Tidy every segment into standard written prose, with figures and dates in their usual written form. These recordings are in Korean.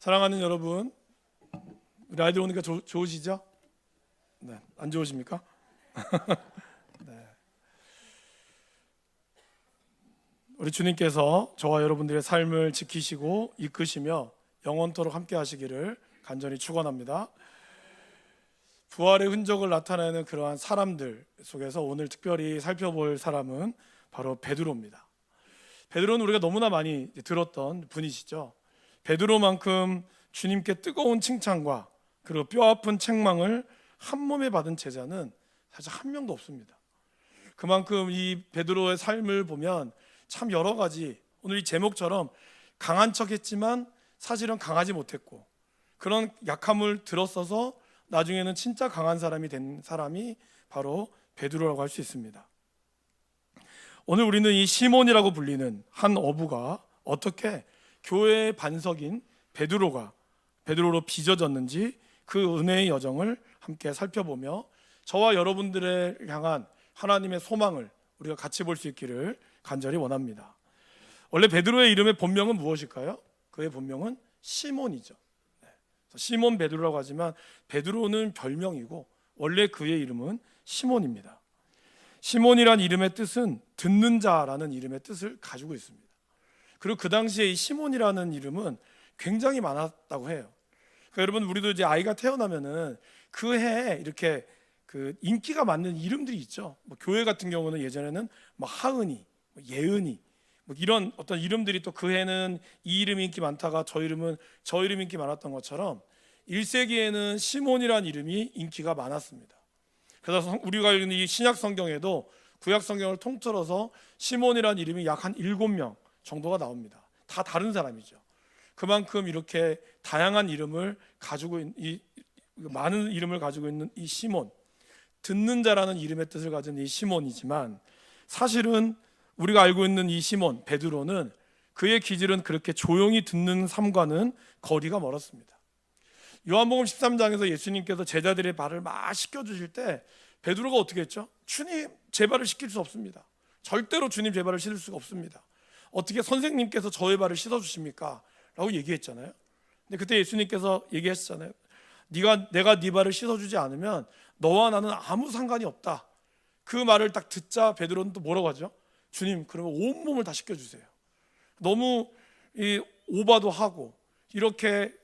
사랑하는 여러분, 우리 아이들 오니까 좋으시죠? 네, 안 좋으십니까? 네. 우리 주님께서 저와 여러분들의 삶을 지키시고 이끄시며 영원토록 함께 하시기를 간절히 축원합니다. 부활의 흔적을 나타내는 그러한 사람들 속에서 오늘 특별히 살펴볼 사람은 바로 베드로입니다. 베드로는 우리가 너무나 많이 들었던 분이시죠. 베드로만큼 주님께 뜨거운 칭찬과 그리고 뼈아픈 책망을 한 몸에 받은 제자는 사실 한 명도 없습니다. 그만큼 이 베드로의 삶을 보면 참 여러 가지, 오늘 이 제목처럼 강한 척했지만 사실은 강하지 못했고 그런 약함을 들었어서 나중에는 진짜 강한 사람이 된 사람이 바로 베드로라고 할 수 있습니다. 오늘 우리는 이 시몬이라고 불리는 한 어부가 어떻게 교회의 반석인 베드로로 빚어졌는지 그 은혜의 여정을 함께 살펴보며 저와 여러분들을 향한 하나님의 소망을 우리가 같이 볼 수 있기를 간절히 원합니다. 원래 베드로의 이름의 본명은 무엇일까요? 그의 본명은 시몬이죠. 시몬 베드로라고 하지만 베드로는 별명이고 원래 그의 이름은 시몬입니다. 시몬이란 이름의 뜻은 듣는 자라는 이름의 뜻을 가지고 있습니다. 그리고 그 당시에 이 시몬이라는 이름은 굉장히 많았다고 해요. 그러니까 여러분, 우리도 이제 아이가 태어나면은 그 해에 이렇게 그 인기가 많은 이름들이 있죠. 뭐 교회 같은 경우는 예전에는 뭐 하은이, 뭐 예은이, 뭐 이런 어떤 이름들이 또 그 해는 이 이름이 인기 많다가 저 이름은 저 이름이 인기 많았던 것처럼 1세기에는 시몬이라는 이름이 인기가 많았습니다. 그래서 우리가 읽는 이 신약 성경에도 구약 성경을 통틀어서 시몬이라는 이름이 약 한 7명 정도가 나옵니다. 다 다른 사람이죠. 그만큼 이렇게 다양한 이름을 가지고 있는 많은 이름을 가지고 있는 이 시몬, 듣는 자라는 이름의 뜻을 가진 이 시몬이지만 사실은 우리가 알고 있는 이 시몬 베드로는 그의 기질은 그렇게 조용히 듣는 삶과는 거리가 멀었습니다. 요한복음 13장에서 예수님께서 제자들의 발을 막 씻겨주실 때 베드로가 어떻게 했죠? 주님, 제 발을 씻길 수 없습니다. 절대로 주님 제 발을 씻을 수가 없습니다. 어떻게 선생님께서 저의 발을 씻어주십니까? 라고 얘기했잖아요. 근데 그때 예수님께서 얘기했잖아요. 내가 네 발을 씻어주지 않으면 너와 나는 아무 상관이 없다. 그 말을 딱 듣자 베드로는 또 뭐라고 하죠? 주님, 그러면 온몸을 다 씻겨주세요. 너무 오바도 하고 이렇게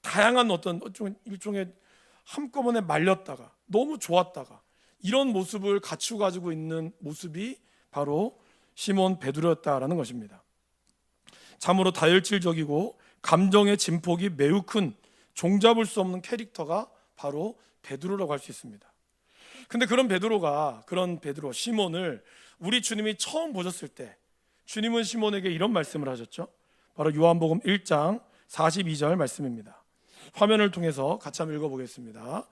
다양한 어떤 일종의 한꺼번에 말렸다가 너무 좋았다가 이런 모습을 갖추고 가지고 있는 모습이 바로 시몬 베드로였다라는 것입니다. 참으로 다혈질적이고 감정의 진폭이 매우 큰 종잡을 수 없는 캐릭터가 바로 베드로라고 할 수 있습니다. 근데 그런 베드로 시몬을 우리 주님이 처음 보셨을 때 주님은 시몬에게 이런 말씀을 하셨죠. 바로 요한복음 1장 42절 말씀입니다. 화면을 통해서 같이 한번 읽어보겠습니다.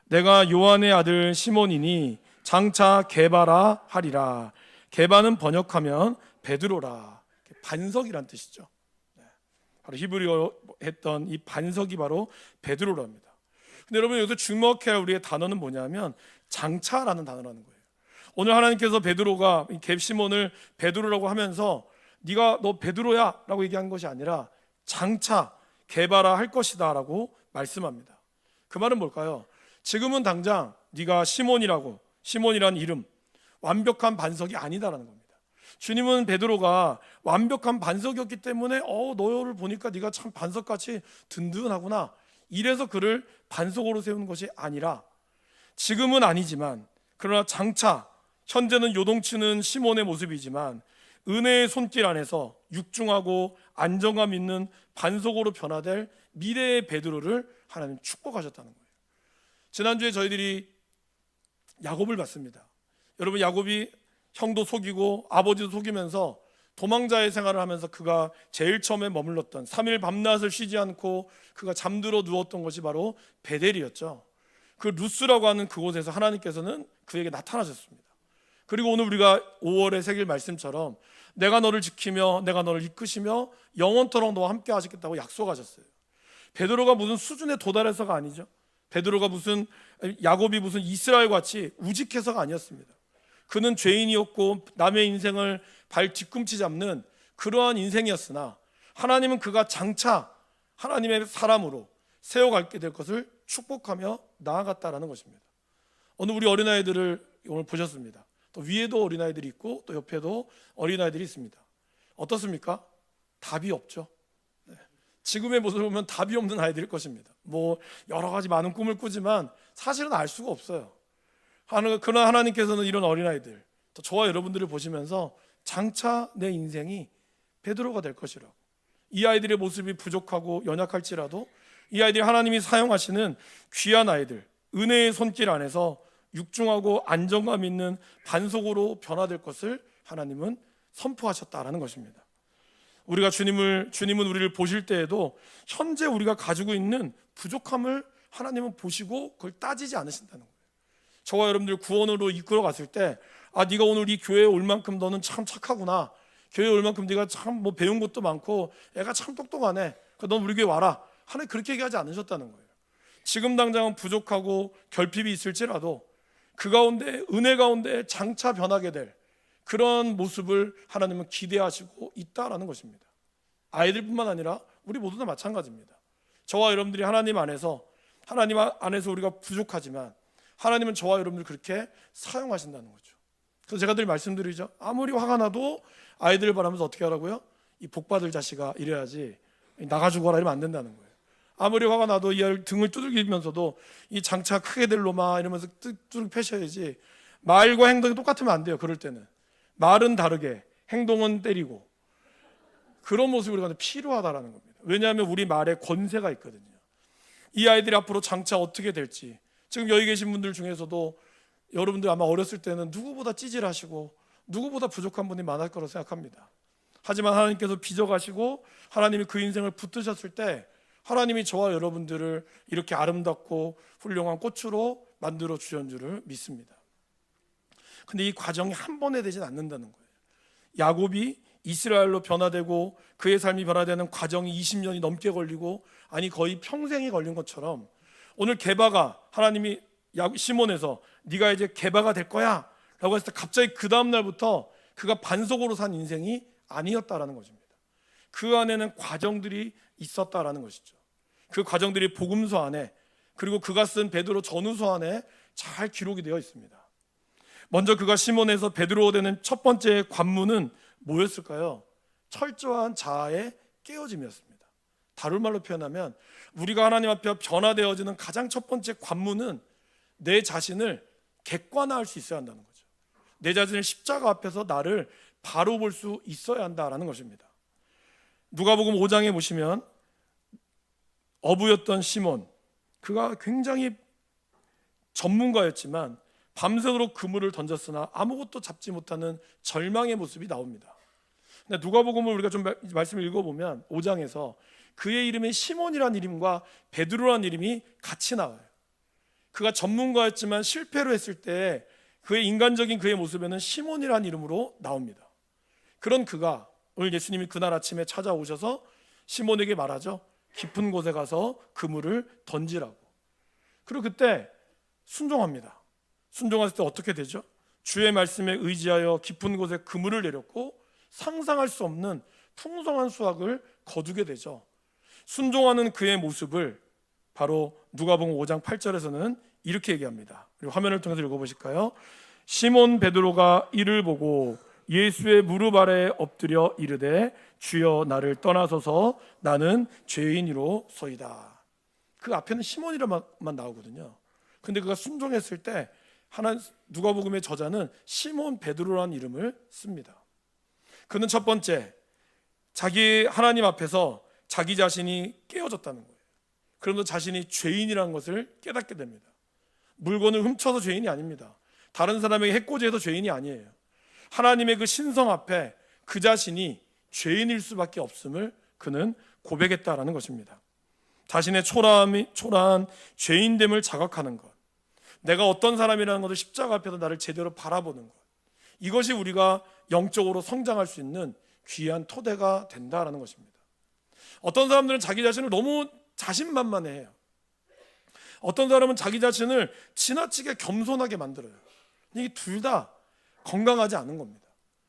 내가 요한의 아들 시몬이니 장차 게바라 하리라. 게바는 번역하면 베드로라. 반석이란 뜻이죠. 바로 히브리어 했던 이 반석이 바로 베드로랍니다. 근데 여러분, 여기서 주목해야 할 우리의 단어는 뭐냐면 장차라는 단어라는 거예요. 오늘 하나님께서 베드로가 시몬을 베드로라고 하면서 너 베드로야 라고 얘기한 것이 아니라 장차 게바라 할 것이다 라고 말씀합니다. 그 말은 뭘까요? 지금은 당장 네가 시몬이라는 이름, 완벽한 반석이 아니다라는 겁니다. 주님은 베드로가 완벽한 반석이었기 때문에 너를 보니까 네가 참 반석같이 든든하구나, 이래서 그를 반석으로 세우는 것이 아니라 지금은 아니지만 그러나 장차, 현재는 요동치는 시몬의 모습이지만 은혜의 손길 안에서 육중하고 안정감 있는 반석으로 변화될 미래의 베드로를 하나님 축복하셨다는 거예요. 지난주에 저희들이 야곱을 봤습니다. 여러분, 야곱이 형도 속이고 아버지도 속이면서 도망자의 생활을 하면서 그가 제일 처음에 머물렀던 3일 밤낮을 쉬지 않고 그가 잠들어 누웠던 것이 바로 베델이었죠. 그 루스라고 하는 그곳에서 하나님께서는 그에게 나타나셨습니다. 그리고 오늘 우리가 5월에 새길 말씀처럼 내가 너를 지키며 내가 너를 이끄시며 영원토록 너와 함께 하시겠다고 약속하셨어요. 베드로가 무슨 수준에 도달해서가 아니죠. 야곱이 무슨 이스라엘 같이 우직해서가 아니었습니다. 그는 죄인이었고 남의 인생을 발 뒤꿈치 잡는 그러한 인생이었으나 하나님은 그가 장차 하나님의 사람으로 세워갈게 될 것을 축복하며 나아갔다라는 것입니다. 오늘 우리 어린아이들을 오늘 보셨습니다. 또 위에도 어린아이들이 있고 또 옆에도 어린아이들이 있습니다. 어떻습니까? 답이 없죠. 지금의 모습을 보면 답이 없는 아이들일 것입니다. 뭐 여러 가지 많은 꿈을 꾸지만 사실은 알 수가 없어요. 그러나 하나님께서는 이런 어린아이들, 저와 여러분들을 보시면서 장차 내 인생이 베드로가 될 것이라고, 이 아이들의 모습이 부족하고 연약할지라도 이 아이들이 하나님이 사용하시는 귀한 아이들, 은혜의 손길 안에서 육중하고 안정감 있는 반석으로 변화될 것을 하나님은 선포하셨다라는 것입니다. 우리가 주님은 우리를 보실 때에도 현재 우리가 가지고 있는 부족함을 하나님은 보시고 그걸 따지지 않으신다는 거예요. 저와 여러분들 구원으로 이끌어 갔을 때, 네가 오늘 이 교회에 올 만큼 너는 참 착하구나, 교회에 올 만큼 네가 참 뭐 배운 것도 많고 애가 참 똑똑하네, 넌 우리 교회 와라, 하나님 그렇게 얘기하지 않으셨다는 거예요. 지금 당장은 부족하고 결핍이 있을지라도 그 가운데, 은혜 가운데 장차 변하게 될 그런 모습을 하나님은 기대하시고 있다라는 것입니다. 아이들뿐만 아니라 우리 모두 다 마찬가지입니다. 저와 여러분들이 하나님 안에서 우리가 부족하지만 하나님은 저와 여러분들 그렇게 사용하신다는 거죠. 그래서 제가 늘 말씀드리죠. 아무리 화가 나도 아이들을 바라면서 어떻게 하라고요? 이 복받을 자식아 이래야지, 나가 죽어라 이러면 안 된다는 거예요. 아무리 화가 나도 이 아이 등을 두들기면서도 이 장차 크게 될 놈아 이러면서 뚜둑 패셔야지, 말과 행동이 똑같으면 안 돼요. 그럴 때는 말은 다르게 행동은 때리고, 그런 모습이 우리가 필요하다라는 겁니다. 왜냐하면 우리 말에 권세가 있거든요. 이 아이들이 앞으로 장차 어떻게 될지, 지금 여기 계신 분들 중에서도 여러분들 아마 어렸을 때는 누구보다 찌질하시고 누구보다 부족한 분이 많을 거라고 생각합니다. 하지만 하나님께서 빚어가시고 하나님이 그 인생을 붙드셨을 때 하나님이 저와 여러분들을 이렇게 아름답고 훌륭한 꽃으로 만들어 주신 줄을 믿습니다. 근데 이 과정이 한 번에 되진 않는다는 거예요. 야곱이 이스라엘로 변화되고 그의 삶이 변화되는 과정이 20년이 넘게 걸리고, 거의 평생이 걸린 것처럼 오늘 게바가, 하나님이 시몬에서 네가 이제 게바가 될 거야 라고 했을 때 갑자기 그 다음 날부터 그가 반석으로 산 인생이 아니었다라는 것입니다. 그 안에는 과정들이 있었다라는 것이죠. 그 과정들이 복음서 안에, 그리고 그가 쓴 베드로 전후서 안에 잘 기록이 되어 있습니다. 먼저 그가 시몬에서 베드로가 되는 첫 번째 관문은 뭐였을까요? 철저한 자아의 깨어짐이었습니다. 다른 말로 표현하면 우리가 하나님 앞에 변화되어지는 가장 첫 번째 관문은 내 자신을 객관화할 수 있어야 한다는 거죠. 내 자신을 십자가 앞에서 나를 바로 볼 수 있어야 한다라는 것입니다. 누가복음 5장에 보시면 어부였던 시몬, 그가 굉장히 전문가였지만 밤새도록 그물을 던졌으나 아무것도 잡지 못하는 절망의 모습이 나옵니다. 근데 누가복음을 우리가 좀 말씀을 읽어보면 5장에서 그의 이름이 시몬이라는 이름과 베드로라는 이름이 같이 나와요. 그가 전문가였지만 실패를 했을 때 그의 인간적인 그의 모습에는 시몬이라는 이름으로 나옵니다. 그런 그가 오늘 예수님이 그날 아침에 찾아오셔서 시몬에게 말하죠. 깊은 곳에 가서 그물을 던지라고. 그리고 그때 순종합니다. 순종했을 때 어떻게 되죠? 주의 말씀에 의지하여 깊은 곳에 그물을 내렸고 상상할 수 없는 풍성한 수확을 거두게 되죠. 순종하는 그의 모습을 바로 누가복음 5장 8절에서는 이렇게 얘기합니다. 그리고 화면을 통해서 읽어보실까요? 시몬 베드로가 이를 보고 예수의 무릎 아래 엎드려 이르되 주여 나를 떠나소서 나는 죄인이로 소이다. 그 앞에는 시몬이라만 나오거든요. 근데 그가 순종했을 때 누가복음의 저자는 시몬 베드로라는 이름을 씁니다. 그는 첫 번째, 자기 하나님 앞에서 자기 자신이 깨어졌다는 거예요. 그러면서 자신이 죄인이라는 것을 깨닫게 됩니다. 물건을 훔쳐서 죄인이 아닙니다. 다른 사람에게 해코지해서 죄인이 아니에요. 하나님의 그 신성 앞에 그 자신이 죄인일 수밖에 없음을 그는 고백했다라는 것입니다. 자신의 초라한 죄인됨을 자각하는 것, 내가 어떤 사람이라는 것을 십자가 앞에서 나를 제대로 바라보는 것, 이것이 우리가 영적으로 성장할 수 있는 귀한 토대가 된다라는 것입니다. 어떤 사람들은 자기 자신을 너무 자신만만해요. 어떤 사람은 자기 자신을 지나치게 겸손하게 만들어요. 이게 둘 다 건강하지 않은 겁니다.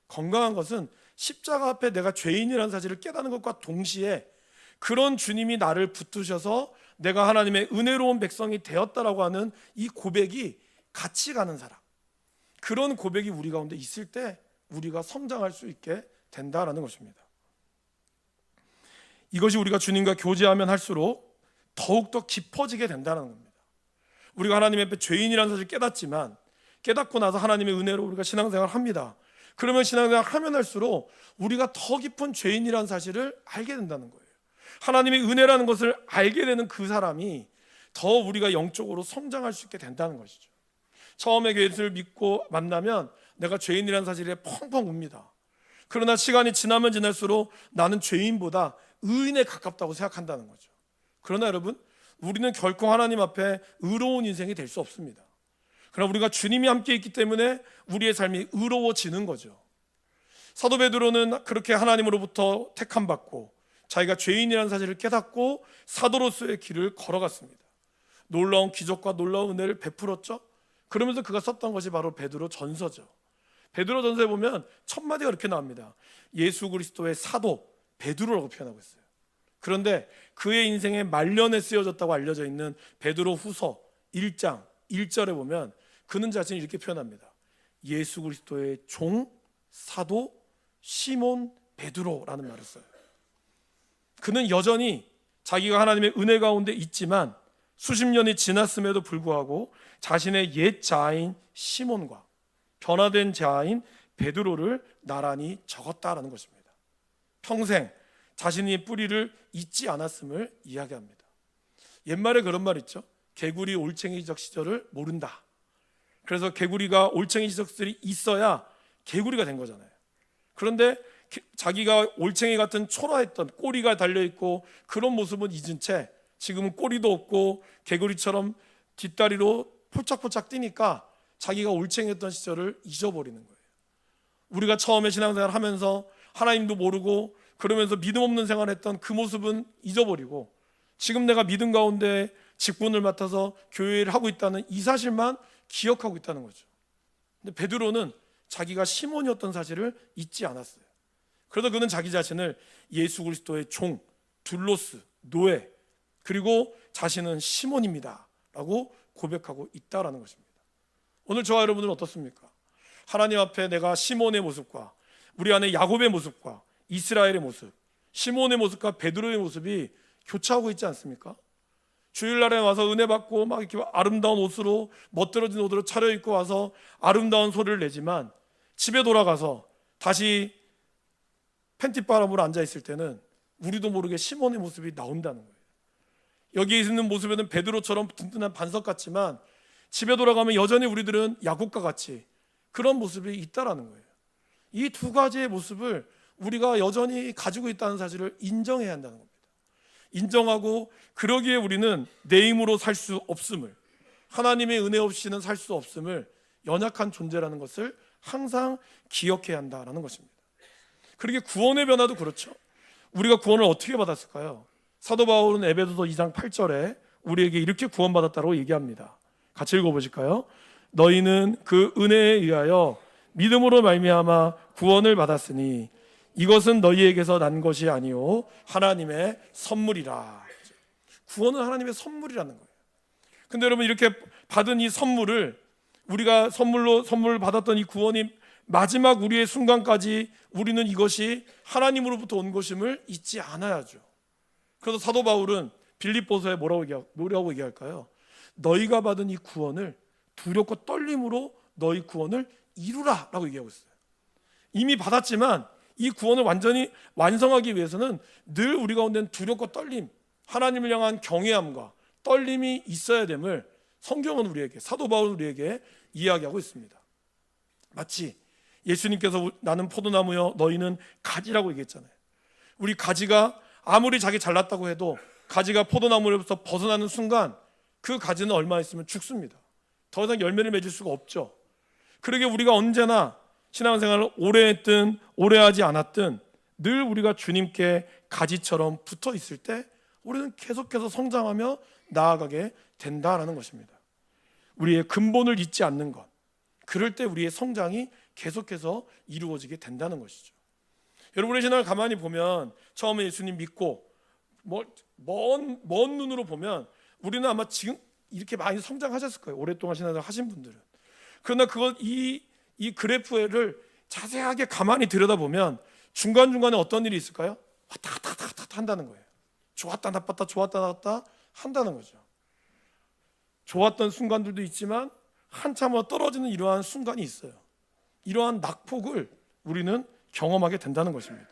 건강한 것은 십자가 앞에 내가 죄인이라는 사실을 깨닫는 것과 동시에 그런 주님이 나를 붙드셔서 내가 하나님의 은혜로운 백성이 되었다라고 하는 이 고백이 같이 가는 사람, 그런 고백이 우리 가운데 있을 때 우리가 성장할 수 있게 된다라는 것입니다. 이것이 우리가 주님과 교제하면 할수록 더욱더 깊어지게 된다는 겁니다. 우리가 하나님 앞에 죄인이라는 사실을 깨닫지만, 깨닫고 나서 하나님의 은혜로 우리가 신앙생활을 합니다. 그러면 신앙생활을 하면 할수록 우리가 더 깊은 죄인이라는 사실을 알게 된다는 거예요. 하나님의 은혜라는 것을 알게 되는 그 사람이 더 우리가 영적으로 성장할 수 있게 된다는 것이죠. 처음에 예수를 믿고 만나면 내가 죄인이라는 사실에 펑펑 웁니다. 그러나 시간이 지나면 지날수록 나는 죄인보다 의인에 가깝다고 생각한다는 거죠. 그러나 여러분, 우리는 결코 하나님 앞에 의로운 인생이 될 수 없습니다. 그러나 우리가 주님이 함께 있기 때문에 우리의 삶이 의로워지는 거죠. 사도 베드로는 그렇게 하나님으로부터 택함 받고 자기가 죄인이라는 사실을 깨닫고 사도로서의 길을 걸어갔습니다. 놀라운 기적과 놀라운 은혜를 베풀었죠. 그러면서 그가 썼던 것이 바로 베드로 전서죠. 베드로 전서에 보면 첫 마디가 이렇게 나옵니다. 예수 그리스도의 사도 베드로라고 표현하고 있어요. 그런데 그의 인생의 말년에 쓰여졌다고 알려져 있는 베드로 후서 1장 1절에 보면 그는 자신이 이렇게 표현합니다. 예수 그리스도의 종 사도 시몬 베드로라는 말을 써요. 그는 여전히 자기가 하나님의 은혜 가운데 있지만 수십 년이 지났음에도 불구하고 자신의 옛 자아인 시몬과 변화된 자아인 베드로를 나란히 적었다라는 것입니다. 평생 자신의 뿌리를 잊지 않았음을 이야기합니다. 옛말에 그런 말 있죠. 개구리 올챙이적 시절을 모른다. 그래서 개구리가 올챙이적 시절이 있어야 개구리가 된 거잖아요. 그런데 자기가 올챙이 같은 초라했던 꼬리가 달려있고 그런 모습은 잊은 채 지금은 꼬리도 없고 개구리처럼 뒷다리로 폴짝폴짝 뛰니까 자기가 올챙이였던 시절을 잊어버리는 거예요. 우리가 처음에 신앙생활을 하면서 하나님도 모르고 그러면서 믿음 없는 생활했던 그 모습은 잊어버리고 지금 내가 믿음 가운데 직분을 맡아서 교회를 하고 있다는 이 사실만 기억하고 있다는 거죠. 근데 베드로는 자기가 시몬이었던 사실을 잊지 않았어요. 그래서 그는 자기 자신을 예수 그리스도의 종, 둘로스, 노예, 그리고 자신은 시몬입니다 라고 고백하고 있다라는 것입니다. 오늘 저와 여러분들은 어떻습니까? 하나님 앞에 내가 시몬의 모습과 우리 안에 야곱의 모습과 이스라엘의 모습, 시몬의 모습과 베드로의 모습이 교차하고 있지 않습니까? 주일날에 와서 은혜 받고 막 이렇게 아름다운 옷으로 멋들어진 옷으로 차려입고 와서 아름다운 소리를 내지만 집에 돌아가서 다시 팬티바람으로 앉아있을 때는 우리도 모르게 시몬의 모습이 나온다는 거예요. 여기에 있는 모습에는 베드로처럼 든든한 반석 같지만 집에 돌아가면 여전히 우리들은 야곱과 같이 그런 모습이 있다라는 거예요. 이 두 가지의 모습을 우리가 여전히 가지고 있다는 사실을 인정해야 한다는 겁니다. 인정하고 그러기에 우리는 내 힘으로 살 수 없음을, 하나님의 은혜 없이는 살 수 없음을, 연약한 존재라는 것을 항상 기억해야 한다는 것입니다. 그렇게 구원의 변화도 그렇죠. 우리가 구원을 어떻게 받았을까요? 사도 바울은 에베소서 2장 8절에 우리에게 이렇게 구원받았다고 얘기합니다. 같이 읽어보실까요? 너희는 그 은혜에 의하여 믿음으로 말미암아 구원을 받았으니 이것은 너희에게서 난 것이 아니요 하나님의 선물이라. 구원은 하나님의 선물이라는 거예요. 근데 여러분, 이렇게 받은 이 선물을 우리가 선물 받았던 이 구원이 마지막 우리의 순간까지 우리는 이것이 하나님으로부터 온 것임을 잊지 않아야죠. 그래서 사도 바울은 빌립보서에 뭐라고 얘기할까요? 너희가 받은 이 구원을 두렵고 떨림으로 너희 구원을 이루라 라고 얘기하고 있어요. 이미 받았지만 이 구원을 완전히 완성하기 위해서는 늘 우리 가운데는 두렵고 떨림, 하나님을 향한 경외함과 떨림이 있어야 됨을 성경은 우리에게, 사도 바울은 우리에게 이야기하고 있습니다. 마치 예수님께서 나는 포도나무여 너희는 가지라고 얘기했잖아요. 우리 가지가 아무리 자기 잘났다고 해도 가지가 포도나무로부터 벗어나는 순간 그 가지는 얼마 있으면 죽습니다. 더 이상 열매를 맺을 수가 없죠. 그러게 우리가 언제나 신앙생활을 오래 했든 오래 하지 않았든 늘 우리가 주님께 가지처럼 붙어 있을 때 우리는 계속해서 성장하며 나아가게 된다라는 것입니다. 우리의 근본을 잊지 않는 것, 그럴 때 우리의 성장이 계속해서 이루어지게 된다는 것이죠. 여러분의 신앙을 가만히 보면 처음에 예수님 믿고 먼 눈으로 보면 우리는 아마 지금 이렇게 많이 성장하셨을 거예요. 오랫동안 신앙생활 하신 분들은. 그러나 이 그래프를 자세하게 가만히 들여다보면 중간중간에 어떤 일이 있을까요? 왔다 갔다 왔다 갔다 한다는 거예요. 좋았다 나빴다 좋았다 나빴다 한다는 거죠. 좋았던 순간들도 있지만 한참 떨어지는 이러한 순간이 있어요. 이러한 낙폭을 우리는 경험하게 된다는 것입니다.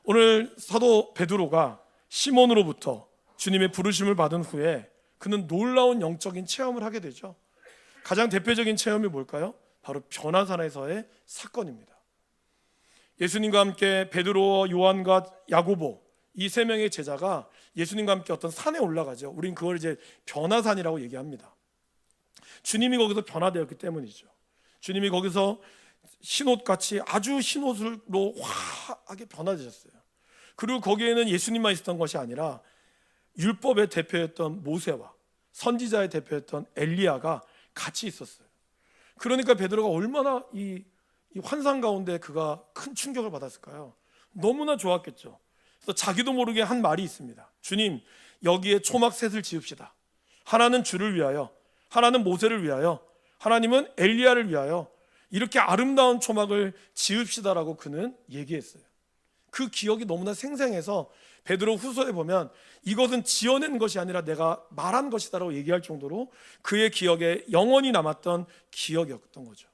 오늘 사도 베드로가 시몬으로부터 주님의 부르심을 받은 후에 그는 놀라운 영적인 체험을 하게 되죠. 가장 대표적인 체험이 뭘까요? 바로 변화산에서의 사건입니다. 예수님과 함께 베드로, 요한과 야고보 이 세 명의 제자가 예수님과 함께 어떤 산에 올라가죠. 우린 그걸 이제 변화산이라고 얘기합니다. 주님이 거기서 변화되었기 때문이죠. 주님이 거기서 흰옷같이 아주 흰옷으로 화하게 변화되셨어요. 그리고 거기에는 예수님만 있었던 것이 아니라 율법의 대표였던 모세와 선지자의 대표였던 엘리야가 같이 있었어요. 그러니까 베드로가 얼마나 이 환상 가운데 그가 큰 충격을 받았을까요? 너무나 좋았겠죠. 그래서 자기도 모르게 한 말이 있습니다. 주님, 여기에 초막셋을 지읍시다. 하나는 주를 위하여, 하나는 모세를 위하여, 하나님은 엘리야를 위하여 이렇게 아름다운 초막을 지읍시다라고 그는 얘기했어요. 그 기억이 너무나 생생해서 베드로 후서에 보면 이것은 지어낸 것이 아니라 내가 말한 것이다라고 얘기할 정도로 그의 기억에 영원히 남았던 기억이었던 거죠.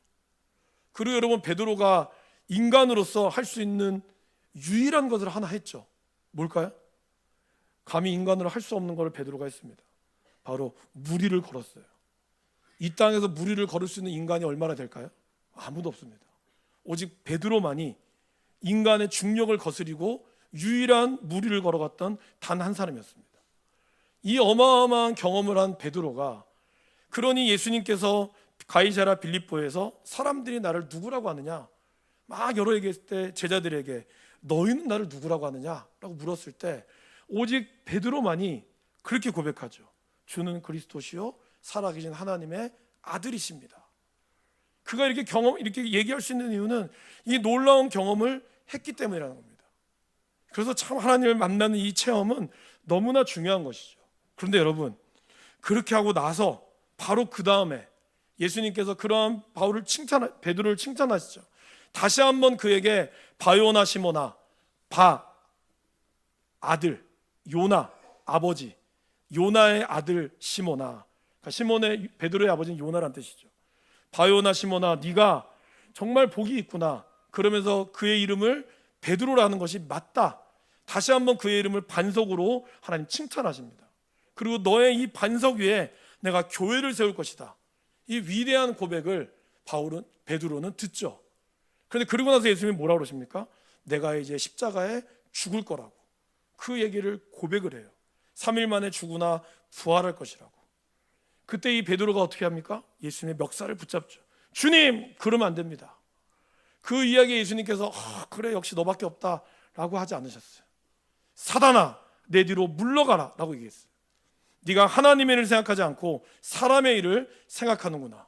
그리고 여러분, 베드로가 인간으로서 할 수 있는 유일한 것을 하나 했죠. 뭘까요? 감히 인간으로 할 수 없는 것을 베드로가 했습니다. 바로 무리를 걸었어요. 이 땅에서 무리를 걸을 수 있는 인간이 얼마나 될까요? 아무도 없습니다. 오직 베드로만이 인간의 중력을 거스리고 유일한 무리를 걸어갔던 단 한 사람이었습니다. 이 어마어마한 경험을 한 베드로가, 그러니 예수님께서 가이사랴 빌립보에서 사람들이 나를 누구라고 하느냐 막 여러 얘기했을 때 제자들에게 너희는 나를 누구라고 하느냐라고 물었을 때 오직 베드로만이 그렇게 고백하죠. 주는 그리스도시요 살아계신 하나님의 아들이십니다. 그가 이렇게 얘기할 수 있는 이유는 이 놀라운 경험을 했기 때문이라는 겁니다. 그래서 참 하나님을 만나는 이 체험은 너무나 중요한 것이죠. 그런데 여러분, 그렇게 하고 나서 바로 그 다음에 예수님께서 그러한 베드로를 칭찬하시죠. 다시 한번 그에게 바요나 시모나, 아들, 요나 아버지, 요나의 아들 시모나. 그러니까 베드로의 아버지는 요나란 뜻이죠. 바요나 시모나, 네가 정말 복이 있구나. 그러면서 그의 이름을 베드로라는 것이 맞다. 다시 한번 그의 이름을 반석으로 하나님 칭찬하십니다. 그리고 너의 이 반석 위에 내가 교회를 세울 것이다. 이 위대한 고백을 베드로는 듣죠. 그런데 그러고 나서 예수님이 뭐라고 그러십니까? 내가 이제 십자가에 죽을 거라고 그 얘기를 고백을 해요. 3일 만에 죽으나 부활할 것이라고. 그때 이 베드로가 어떻게 합니까? 예수님의 멱살을 붙잡죠. 주님, 그러면 안 됩니다. 그 이야기에 예수님께서 그래 역시 너밖에 없다 라고 하지 않으셨어요. 사단아, 내 뒤로 물러가라 라고 얘기했어요. 네가 하나님의 일을 생각하지 않고 사람의 일을 생각하는구나.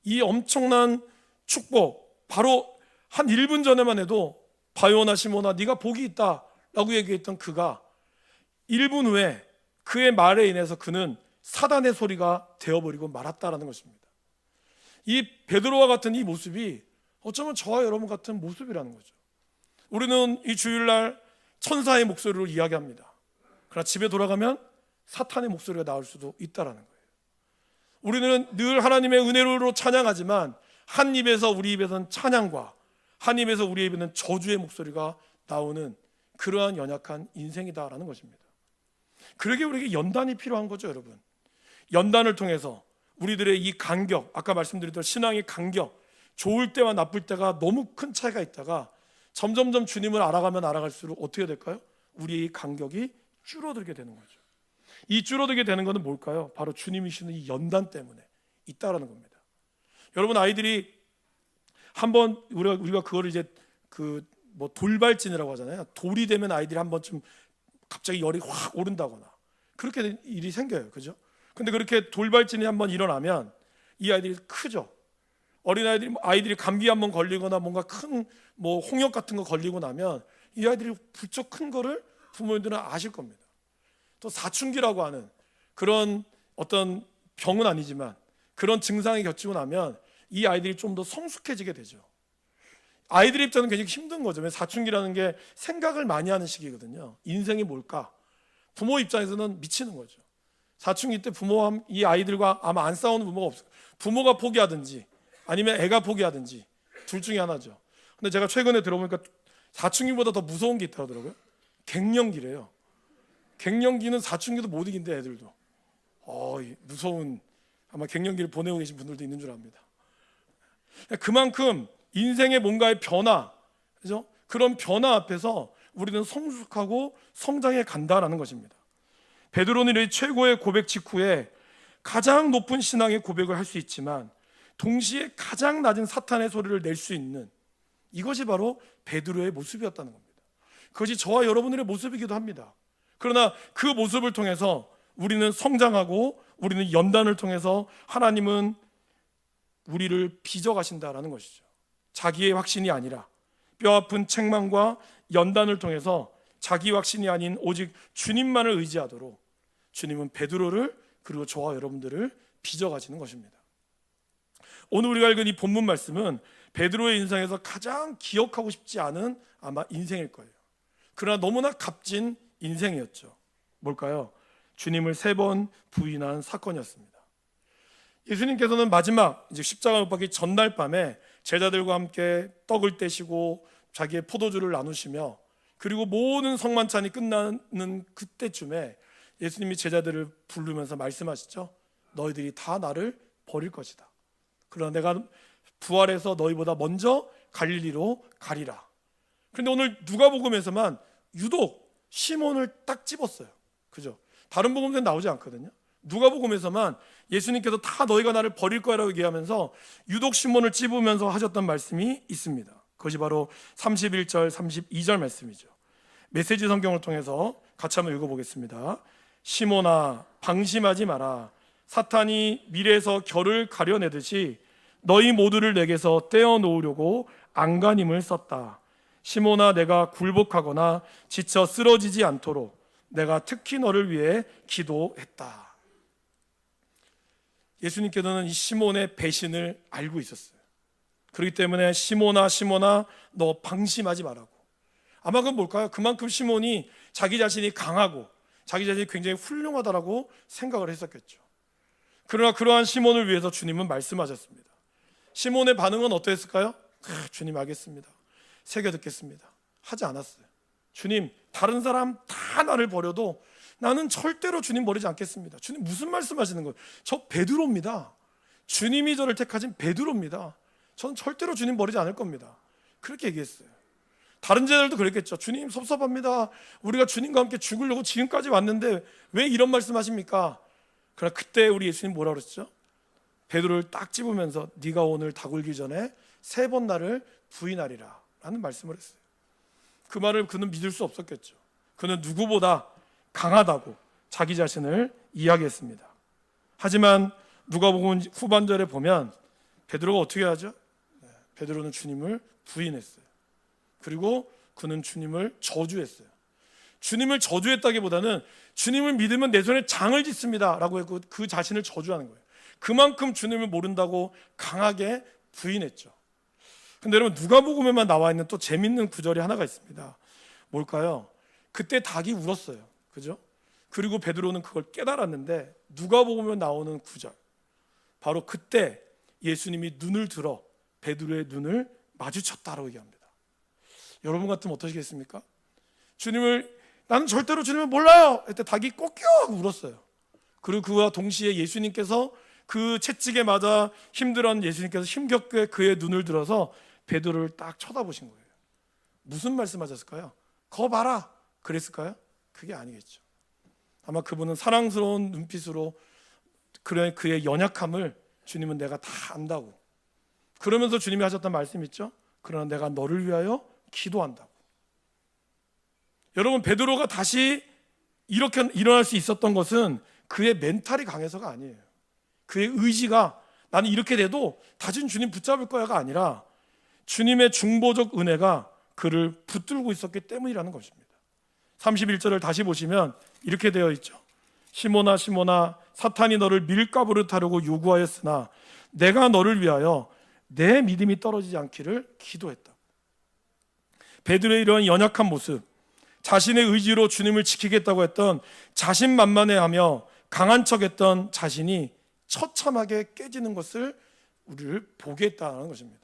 이 엄청난 축복, 바로 한 1분 전에만 해도 바요나 시모나 네가 복이 있다 라고 얘기했던 그가 1분 후에 그의 말에 인해서 그는 사단의 소리가 되어버리고 말았다라는 것입니다. 이 베드로와 같은 이 모습이 어쩌면 저와 여러분 같은 모습이라는 거죠. 우리는 이 주일날 천사의 목소리로 이야기합니다. 그러나 집에 돌아가면 사탄의 목소리가 나올 수도 있다라는 거예요. 우리는 늘 하나님의 은혜로 찬양하지만 한 입에서 우리 입에서는 찬양과 한 입에서 우리 입에는 저주의 목소리가 나오는 그러한 연약한 인생이다라는 것입니다. 그러기에 우리에게 연단이 필요한 거죠, 여러분. 연단을 통해서 우리들의 이 간격, 아까 말씀드렸던 신앙의 간격, 좋을 때와 나쁠 때가 너무 큰 차이가 있다가 점점점 주님을 알아가면 알아갈수록 어떻게 될까요? 우리의 간격이 줄어들게 되는 거죠. 이 줄어들게 되는 것은 뭘까요? 바로 주님이시는 이 연단 때문에 있다라는 겁니다. 여러분, 아이들이 한번 우리가 그거를 이제 돌발진이라고 하잖아요. 돌이 되면 아이들이 한 번쯤 갑자기 열이 확 오른다거나 그렇게 일이 생겨요, 그죠? 근데 그렇게 돌발진이 한번 일어나면 이 아이들이 크죠. 아이들이 감기 한번 걸리거나 뭔가 큰 홍역 같은 거 걸리고 나면 이 아이들이 부쩍 큰 거를 부모님들은 아실 겁니다. 또 사춘기라고 하는 그런 어떤 병은 아니지만 그런 증상이 겹치고 나면 이 아이들이 좀 더 성숙해지게 되죠. 아이들 입장은 굉장히 힘든 거죠. 사춘기라는 게 생각을 많이 하는 시기거든요. 인생이 뭘까? 부모 입장에서는 미치는 거죠. 사춘기 때 부모와 이 아이들과 아마 안 싸우는 부모가 없어요. 부모가 포기하든지 아니면 애가 포기하든지 둘 중에 하나죠. 근데 제가 최근에 들어보니까 사춘기보다 더 무서운 게 있더라고요. 갱년기래요. 갱년기는 사춘기도 못 이긴대 애들도. 무서운 아마 갱년기를 보내고 계신 분들도 있는 줄 압니다. 그만큼 인생의 뭔가의 변화, 그죠? 그런 변화 앞에서 우리는 성숙하고 성장해 간다라는 것입니다. 베드로는 이 최고의 고백 직후에 가장 높은 신앙의 고백을 할 수 있지만 동시에 가장 낮은 사탄의 소리를 낼 수 있는 이것이 바로 베드로의 모습이었다는 겁니다. 그것이 저와 여러분들의 모습이기도 합니다. 그러나 그 모습을 통해서 우리는 성장하고 우리는 연단을 통해서 하나님은 우리를 빚어가신다라는 것이죠. 자기의 확신이 아니라 뼈아픈 책망과 연단을 통해서 자기 확신이 아닌 오직 주님만을 의지하도록 주님은 베드로를 그리고 저와 여러분들을 빚어가시는 것입니다. 오늘 우리가 읽은 이 본문 말씀은 베드로의 인생에서 가장 기억하고 싶지 않은 아마 인생일 거예요. 그러나 너무나 값진 인생이었죠. 뭘까요? 주님을 3번 부인한 사건이었습니다. 예수님께서는 마지막 이제 십자가 못 박기 전날 밤에 제자들과 함께 떡을 떼시고 자기의 포도주를 나누시며 그리고 모든 성만찬이 끝나는 그때쯤에 예수님이 제자들을 부르면서 말씀하시죠. 너희들이 다 나를 버릴 것이다. 그러나 내가 부활해서 너희보다 먼저 갈릴리로 가리라. 그런데 오늘 누가복음에서만 유독 시몬을 딱 집었어요. 그죠? 다른 복음에는 나오지 않거든요. 누가복음에서만 예수님께서 다 너희가 나를 버릴 거라고 얘기하면서 유독 시몬을 찝으면서 하셨던 말씀이 있습니다. 그것이 바로 31절, 32절 말씀이죠. 메시지 성경을 통해서 같이 한번 읽어보겠습니다. 시몬아 방심하지 마라. 사탄이 밀에서 결을 가려내듯이 너희 모두를 내게서 떼어놓으려고 안간힘을 썼다. 시몬아 내가 굴복하거나 지쳐 쓰러지지 않도록 내가 특히 너를 위해 기도했다. 예수님께서는 이 시몬의 배신을 알고 있었어요. 그렇기 때문에 시몬아 시몬아 너 방심하지 말라고. 아마 그건 뭘까요? 그만큼 시몬이 자기 자신이 강하고 자기 자신이 굉장히 훌륭하다라고 생각을 했었겠죠. 그러나 그러한 시몬을 위해서 주님은 말씀하셨습니다. 시몬의 반응은 어떠했을까요? 주님 알겠습니다. 새겨 듣겠습니다. 하지 않았어요. 주님 다른 사람 다 나를 버려도 나는 절대로 주님 버리지 않겠습니다. 주님 무슨 말씀하시는 거예요? 저 베드로입니다. 주님이 저를 택하신 베드로입니다. 저는 절대로 주님 버리지 않을 겁니다. 그렇게 얘기했어요. 다른 제자들도 그랬겠죠. 주님 섭섭합니다. 우리가 주님과 함께 죽으려고 지금까지 왔는데 왜 이런 말씀하십니까? 그러나 그때 우리 예수님 뭐라 그랬죠? 베드로를 딱 집으면서 네가 오늘 다 굴기 전에 3번 나를 부인하리라 라는 말씀을 했어요. 그 말을 그는 믿을 수 없었겠죠. 그는 누구보다 강하다고 자기 자신을 이야기했습니다. 하지만 누가복음 후반절에 보면 베드로가 어떻게 하죠? 베드로는 주님을 부인했어요. 그리고 그는 주님을 저주했어요. 주님을 저주했다기보다는 주님을 믿으면 내 손에 장을 짓습니다 라고 했고 그 자신을 저주하는 거예요. 그만큼 주님을 모른다고 강하게 부인했죠. 근데 여러분 누가복음에만 나와 있는 또 재밌는 구절이 하나가 있습니다. 뭘까요? 그때 닭이 울었어요. 그죠? 그리고 베드로는 그걸 깨달았는데 누가복음에 나오는 구절 바로 그때 예수님이 눈을 들어 베드로의 눈을 마주쳤다라고 얘기합니다. 여러분 같으면 어떠시겠습니까? 나는 절대로 주님을 몰라요. 그때 닭이 꼬끼어 하고 울었어요. 그리고 그와 동시에 예수님께서 그 채찍에 맞아 힘들어하는 예수님께서 힘겹게 그의 눈을 들어서 베드로를 딱 쳐다보신 거예요. 무슨 말씀하셨을까요? 거 봐라 그랬을까요? 그게 아니겠죠. 아마 그분은 사랑스러운 눈빛으로 그의 연약함을 주님은 내가 다 안다고 그러면서 주님이 하셨던 말씀 있죠? 그러나 내가 너를 위하여 기도한다고. 여러분 베드로가 다시 이렇게 일어날 수 있었던 것은 그의 멘탈이 강해서가 아니에요. 그의 의지가 나는 이렇게 돼도 다시는 주님 붙잡을 거야가 아니라 주님의 중보적 은혜가 그를 붙들고 있었기 때문이라는 것입니다. 31절을 다시 보시면 이렇게 되어 있죠. 시몬아 시몬아 사탄이 너를 밀가부를 하려고 요구하였으나 내가 너를 위하여 내 믿음이 떨어지지 않기를 기도했다. 베드로의 이런 연약한 모습, 자신의 의지로 주님을 지키겠다고 했던 자신만만해하며 강한 척했던 자신이 처참하게 깨지는 것을 우리를 보게 했다는 것입니다.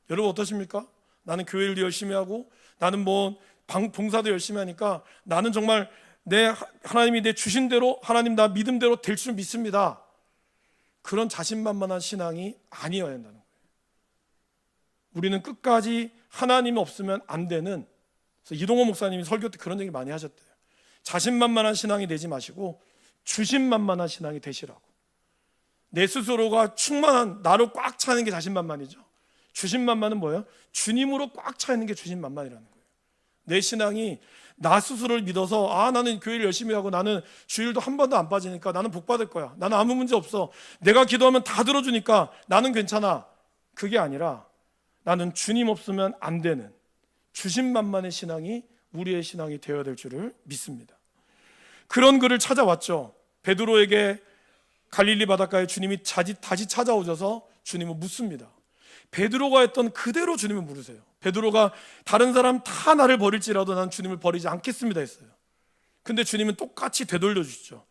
여러분 어떠십니까? 나는 교회를 열심히 하고 나는 봉사도 열심히 하니까 나는 정말 하나님이 내 주신 대로 하나님 나 믿음대로 될 줄 믿습니다. 그런 자신만만한 신앙이 아니어야 한다는 거예요. 우리는 끝까지 하나님이 없으면 안 되는, 그래서 이동호 목사님이 설교 때 그런 얘기 많이 하셨대요. 자신만만한 신앙이 되지 마시고 주신만만한 신앙이 되시라고. 내 스스로가 충만한 나로 꽉 차는 게 자신만만이죠. 주신만만은 뭐예요? 주님으로 꽉 차 있는 게 주신만만이라는 거예요. 내 신앙이 나 스스로를 믿어서 나는 교회를 열심히 하고 나는 주일도 한 번도 안 빠지니까 나는 복 받을 거야. 나는 아무 문제 없어. 내가 기도하면 다 들어주니까 나는 괜찮아. 그게 아니라 나는 주님 없으면 안 되는 주신만만의 신앙이 우리의 신앙이 되어야 될 줄을 믿습니다. 그런 그를 찾아왔죠. 베드로에게 갈릴리 바닷가에 주님이 다시 찾아오셔서 주님은 묻습니다. 베드로가 했던 그대로 주님을 물으세요. 베드로가 다른 사람 다 나를 버릴지라도 난 주님을 버리지 않겠습니다 했어요. 근데 주님은 똑같이 되돌려 주시죠.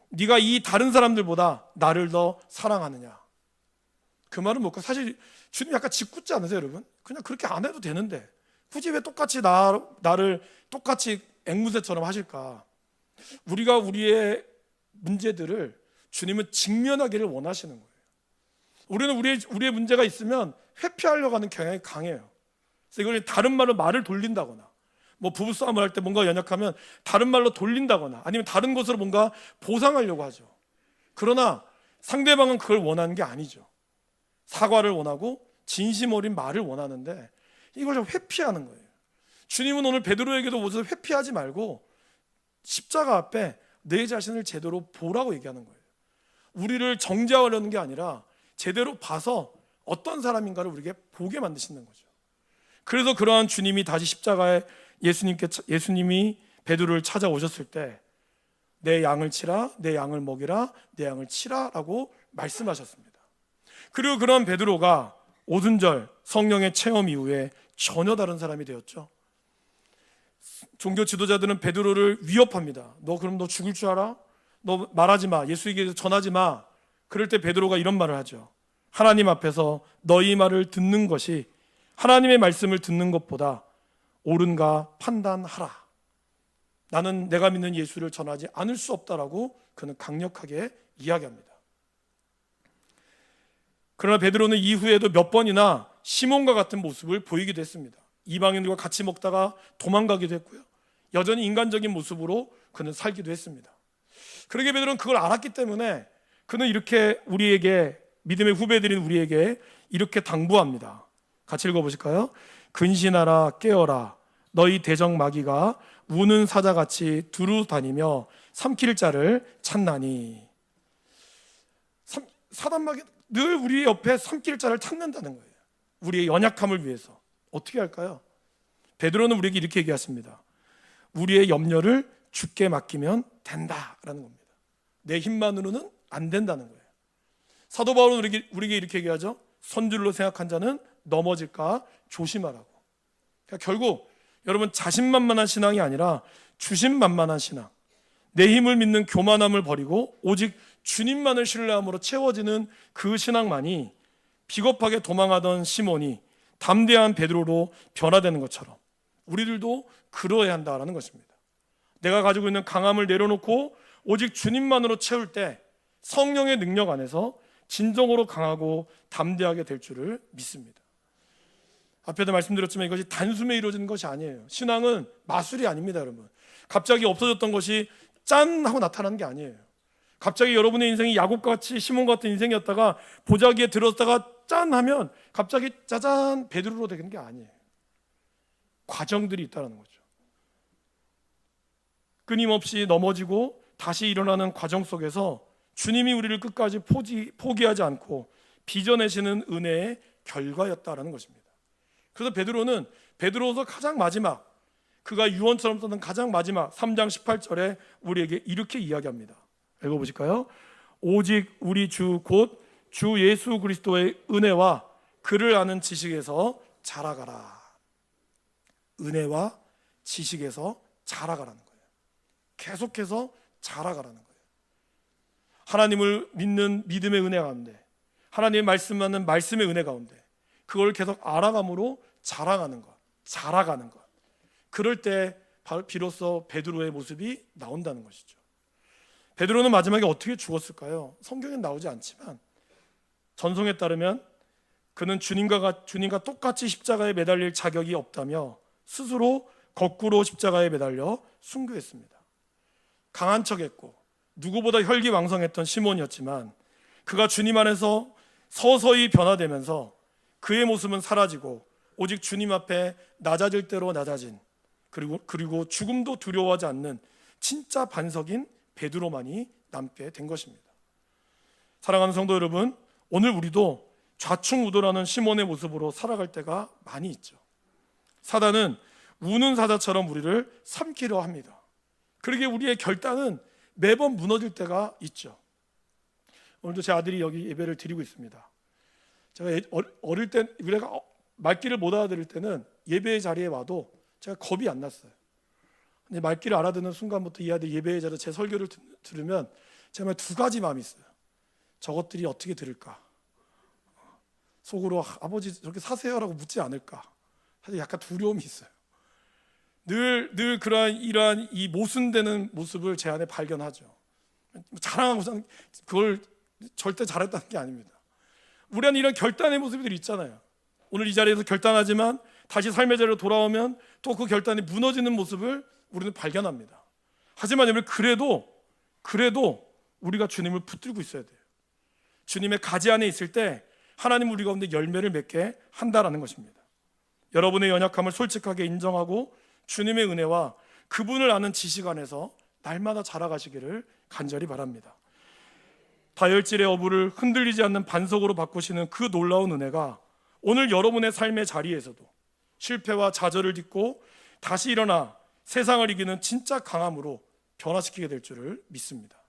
네가 이 다른 사람들보다 나를 더 사랑하느냐. 그 말은 뭘까? 사실 주님 약간 짓궂지 않으세요 여러분? 그냥 그렇게 안 해도 되는데 굳이 왜 똑같이 나를 똑같이 앵무새처럼 하실까? 우리가 우리의 문제들을 주님은 직면하기를 원하시는 거예요. 우리는 우리의 문제가 있으면 회피하려고 하는 경향이 강해요. 그래서 이걸 다른 말을 돌린다거나 부부싸움을 할 때 뭔가 연약하면 다른 말로 돌린다거나 아니면 다른 것으로 뭔가 보상하려고 하죠. 그러나 상대방은 그걸 원하는 게 아니죠. 사과를 원하고 진심 어린 말을 원하는데 이걸 좀 회피하는 거예요. 주님은 오늘 베드로에게도 모두 회피하지 말고 십자가 앞에 내 자신을 제대로 보라고 얘기하는 거예요. 우리를 정죄하려는 게 아니라 제대로 봐서 어떤 사람인가를 우리에게 보게 만드시는 거죠. 그래서 그러한 주님이 다시 십자가에 예수님이 베드로를 찾아오셨을 때 내 양을 치라, 내 양을 먹이라, 내 양을 치라라고 말씀하셨습니다. 그리고 그러한 베드로가 오순절 성령의 체험 이후에 전혀 다른 사람이 되었죠. 종교 지도자들은 베드로를 위협합니다. 그럼 너 죽을 줄 알아? 너 말하지 마. 예수에게 전하지 마. 그럴 때 베드로가 이런 말을 하죠. 하나님 앞에서 너희 말을 듣는 것이 하나님의 말씀을 듣는 것보다 옳은가 판단하라. 나는 내가 믿는 예수를 전하지 않을 수 없다라고 그는 강력하게 이야기합니다. 그러나 베드로는 이후에도 몇 번이나 시몬과 같은 모습을 보이기도 했습니다. 이방인들과 같이 먹다가 도망가기도 했고요. 여전히 인간적인 모습으로 그는 살기도 했습니다. 그러게 베드로는 그걸 알았기 때문에 그는 이렇게 우리에게 믿음의 후배들인 우리에게 이렇게 당부합니다. 같이 읽어보실까요? 근신하라 깨어라 너희 대적 마귀가 우는 사자같이 두루 다니며 삼킬 자를 찾나니. 사단 마귀 늘 우리 옆에 삼킬 자를 찾는다는 거예요. 우리의 연약함을 위해서. 어떻게 할까요? 베드로는 우리에게 이렇게 얘기했습니다. 우리의 염려를 주께 맡기면 된다라는 겁니다. 내 힘만으로는 안 된다는 거예요. 사도 바울은 우리에게 이렇게 얘기하죠. 선줄로 생각한 자는 넘어질까 조심하라고. 그러니까 결국 여러분 자신만만한 신앙이 아니라 주신만만한 신앙, 내 힘을 믿는 교만함을 버리고 오직 주님만을 신뢰함으로 채워지는 그 신앙만이 비겁하게 도망하던 시몬이 담대한 베드로로 변화되는 것처럼 우리들도 그러해야 한다는 것입니다. 내가 가지고 있는 강함을 내려놓고 오직 주님만으로 채울 때 성령의 능력 안에서 진정으로 강하고 담대하게 될 줄을 믿습니다. 앞에도 말씀드렸지만 이것이 단숨에 이루어지는 것이 아니에요. 신앙은 마술이 아닙니다, 여러분. 갑자기 없어졌던 것이 짠 하고 나타나는 게 아니에요. 갑자기 여러분의 인생이 야곱같이 시몬 같은 인생이었다가 보자기에 들었다가 짠 하면 갑자기 짜잔 베드로로 되는 게 아니에요. 과정들이 있다는 거죠. 끊임없이 넘어지고 다시 일어나는 과정 속에서 주님이 우리를 끝까지 포기하지 않고 빚어내시는 은혜의 결과였다라는 것입니다. 그래서 베드로는 베드로서 가장 마지막 그가 유언처럼 썼던 가장 마지막 3장 18절에 우리에게 이렇게 이야기합니다. 읽어보실까요? 오직 우리 주 곧 주 예수 그리스도의 은혜와 그를 아는 지식에서 자라가라. 은혜와 지식에서 자라가라는 거예요. 계속해서 자라가라는 거예요. 하나님을 믿는 믿음의 은혜 가운데, 하나님의 말씀하는 말씀의 은혜 가운데 그걸 계속 알아감으로 자라가는 것, 자라가는 것. 그럴 때 비로소 베드로의 모습이 나온다는 것이죠. 베드로는 마지막에 어떻게 죽었을까요? 성경엔 나오지 않지만 전송에 따르면 그는 주님과 똑같이 십자가에 매달릴 자격이 없다며 스스로 거꾸로 십자가에 매달려 순교했습니다. 강한 척했고 누구보다 혈기왕성했던 시몬이었지만 그가 주님 안에서 서서히 변화되면서 그의 모습은 사라지고 오직 주님 앞에 낮아질 대로 낮아진, 그리고 죽음도 두려워하지 않는 진짜 반석인 베드로만이 남게 된 것입니다. 사랑하는 성도 여러분, 오늘 우리도 좌충우돌하는 시몬의 모습으로 살아갈 때가 많이 있죠. 사단은 우는 사자처럼 우리를 삼키려 합니다. 그러기에 우리의 결단은 매번 무너질 때가 있죠. 오늘도 제 아들이 여기 예배를 드리고 있습니다. 제가 어릴 때 우리가 말귀를 못 알아들을 때는 예배의 자리에 와도 제가 겁이 안 났어요. 근데 말귀를 알아듣는 순간부터 이 아들이 예배의 자리에 제 설교를 들으면 제가 두 가지 마음이 있어요. 저것들이 어떻게 들을까? 속으로 아버지 저렇게 사세요라고 묻지 않을까? 사실 약간 두려움이 있어요. 늘 이러한 이 모순되는 모습을 제 안에 발견하죠. 자랑하고 그걸 절대 잘했다는 게 아닙니다. 우리 안에 이런 결단의 모습들이 있잖아요. 오늘 이 자리에서 결단하지만 다시 삶의 자리로 돌아오면 또 그 결단이 무너지는 모습을 우리는 발견합니다. 하지만 여러분, 그래도 우리가 주님을 붙들고 있어야 돼요. 주님의 가지 안에 있을 때 하나님 우리 가운데 열매를 맺게 한다라는 것입니다. 여러분의 연약함을 솔직하게 인정하고 주님의 은혜와 그분을 아는 지식 안에서 날마다 자라가시기를 간절히 바랍니다. 다혈질의 어부를 흔들리지 않는 반석으로 바꾸시는 그 놀라운 은혜가 오늘 여러분의 삶의 자리에서도 실패와 좌절을 딛고 다시 일어나 세상을 이기는 진짜 강함으로 변화시키게 될 줄을 믿습니다.